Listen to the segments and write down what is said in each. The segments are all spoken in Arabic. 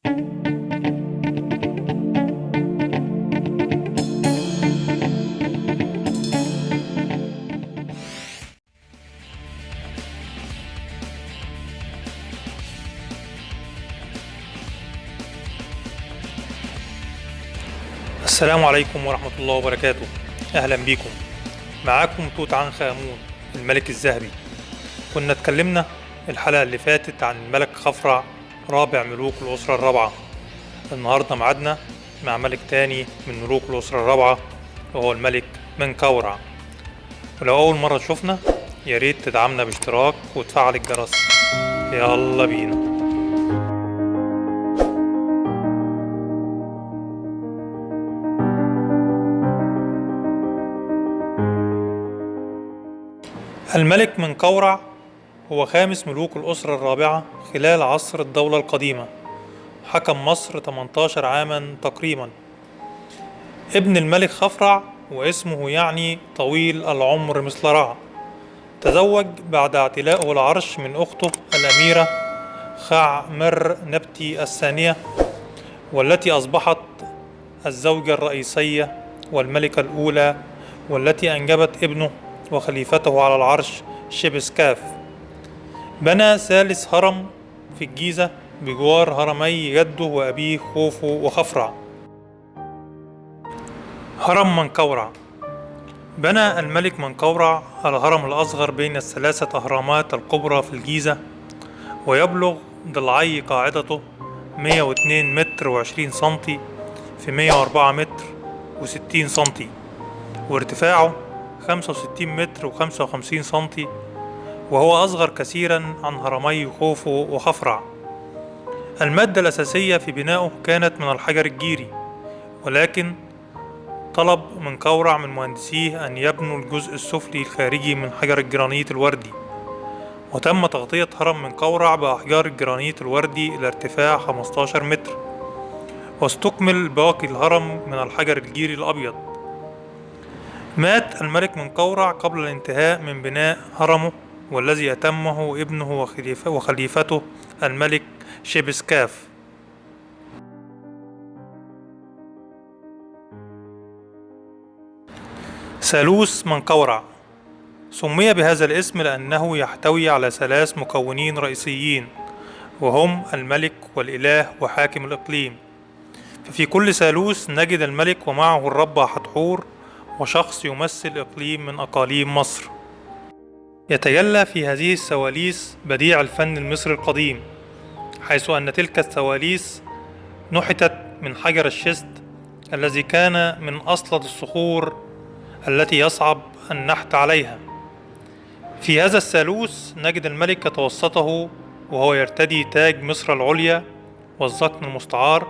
السلام عليكم ورحمة الله وبركاته. أهلا بيكم. معاكم توت عنخ آمون الملك الذهبي. كنا اتكلمنا الحلقة اللي فاتت عن الملك خفرع رابع ملوك الأسرة الرابعة. النهاردة معادنا مع ملك تاني من ملوك الأسرة الرابعة وهو الملك منقورع. ولو أول مرة تشوفنا ياريت تدعمنا باشتراك وتفعل الجرس. يلا بينا. الملك منقورع هو خامس ملوك الأسرة الرابعة خلال عصر الدولة القديمة. حكم مصر 18 عاما تقريبا. ابن الملك خفرع واسمه يعني طويل العمر مثل رع. تزوج بعد اعتلائه العرش من أخته الأميرة خعمر نبتي الثانية، والتي أصبحت الزوجة الرئيسية والملكة الأولى، والتي أنجبت ابنه وخليفته على العرش شبسكاف. بنى ثالث هرم في الجيزة بجوار هرمي جده وأبيه خوفو وخفرع. هرم منقورع. بنى الملك منقورع الهرم الأصغر بين الثلاثة أهرامات الكبرى في الجيزة، ويبلغ ضلعي قاعدته 102 متر و20 سنتي في 104 متر و60 سنتي، وارتفاعه 65 متر و55 سنتي، وهو أصغر كثيرا عن هرمي خوفو وخفرع. المادة الأساسية في بنائه كانت من الحجر الجيري، ولكن طلب منقورع من مهندسيه أن يبنوا الجزء السفلي الخارجي من حجر الجرانيت الوردي، وتم تغطية هرم منقورع بأحجار الجرانيت الوردي إلى ارتفاع 15 متر، واستكمل باقي الهرم من الحجر الجيري الأبيض. مات الملك منقورع قبل الانتهاء من بناء هرمه، والذي أتمه ابنه وخليفته الملك شبسكاف. ثالوث منقورع سمي بهذا الاسم لأنه يحتوي على ثلاث مكونين رئيسيين، وهم الملك والإله وحاكم الإقليم. ففي كل ثالوث نجد الملك ومعه الرب حتحور وشخص يمثل إقليم من أقاليم مصر. يتجلى في هذه الثواليث بديع الفن المصري القديم، حيث أن تلك الثواليث نحتت من حجر الشست الذي كان من أصلد الصخور التي يصعب النحت عليها. في هذا الثالوث نجد الملك يتوسطه وهو يرتدي تاج مصر العليا والذقن المستعار،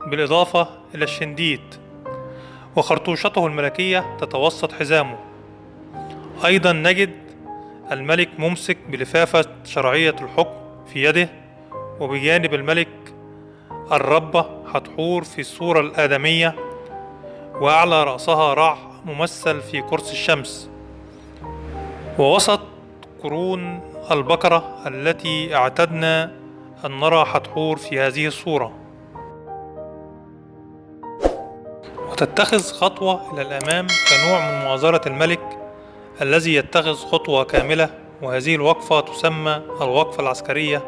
بالإضافة إلى الشنديد، وخرطوشته الملكية تتوسط حزامه. أيضا نجد الملك ممسك بلفافة شرعية الحكم في يده، وبجانب الملك الربة حتحور في الصورة الآدمية، وأعلى رأسها رع ممثل في قرص الشمس، ووسط قرون البقرة التي اعتدنا أن نرى حتحور في هذه الصورة. وتتخذ خطوة إلى الأمام كنوع من مؤازرة الملك الذي يتخذ خطوة كاملة، وهذه الوقفة تسمى الوقفة العسكرية،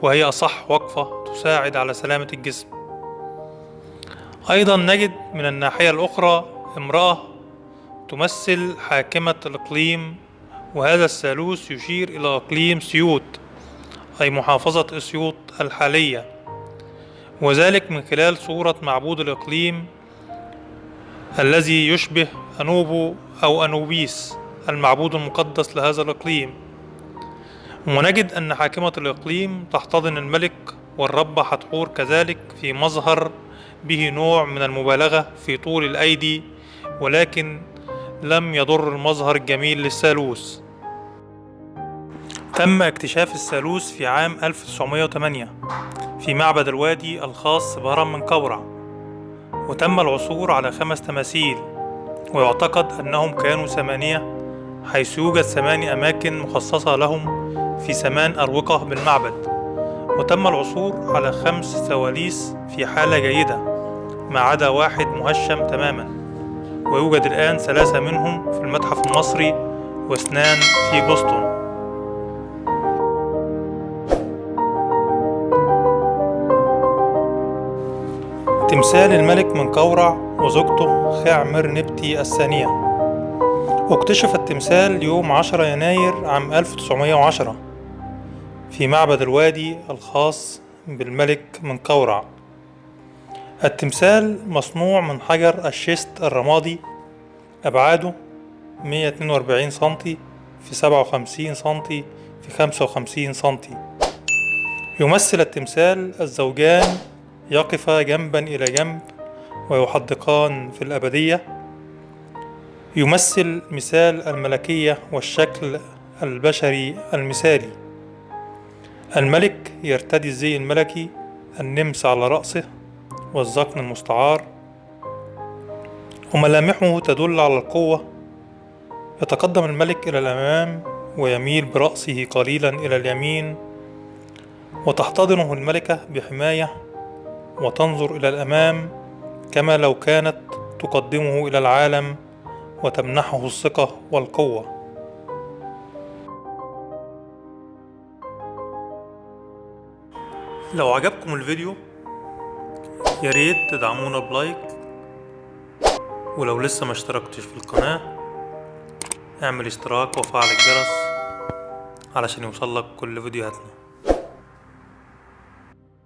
وهي أصح وقفة تساعد على سلامة الجسم. أيضا نجد من الناحية الأخرى امرأة تمثل حاكمة الإقليم، وهذا الثالوث يشير إلى إقليم سيوط أي محافظة أسيوط الحالية، وذلك من خلال صورة معبود الإقليم الذي يشبه أنوبو أو أنوبيس المعبود المقدس لهذا الإقليم. ونجد أن حاكمة الإقليم تحتضن الملك والرب حتحور كذلك في مظهر به نوع من المبالغة في طول الأيدي، ولكن لم يضر المظهر الجميل للثالوث. تم اكتشاف الثالوث في عام 1908 في معبد الوادي الخاص بهرم منقورع، وتم العثور على 5 تماثيل، ويعتقد أنهم كانوا 8، حيث يوجد 8 أماكن مخصصة لهم في 8 أروقة بالمعبد، وتم العثور على 5 سواليس في حالة جيدة ما عدا واحد مهشم تماما، ويوجد الآن 3 منهم في المتحف المصري و2 في بوسطن. تمثال الملك منقورع وزوجته خاعمرنبتي الثانية. اكتشف التمثال يوم 10 يناير عام 1910 في معبد الوادي الخاص بالملك منقورع. التمثال مصنوع من حجر الشيست الرمادي، أبعاده 142 سنتي في 57 سنتي في 55 سنتي. يمثل التمثال الزوجان يقفا جنبا إلى جنب ويحدقان في الأبدية. يمثل مثال الملكية والشكل البشري المثالي. الملك يرتدي الزي الملكي، النمس على رأسه والذقن المستعار، وملامحه تدل على القوة. يتقدم الملك إلى الأمام ويميل برأسه قليلا إلى اليمين، وتحتضنه الملكة بحماية وتنظر إلى الأمام كما لو كانت تقدمه إلى العالم وتمنحه الثقة والقوة. لو عجبكم الفيديو ياريت تدعمونا بلايك، ولو لسه ما اشتركتش في القناة اعمل اشتراك وفعل الجرس علشان يوصلك كل فيديوهاتنا.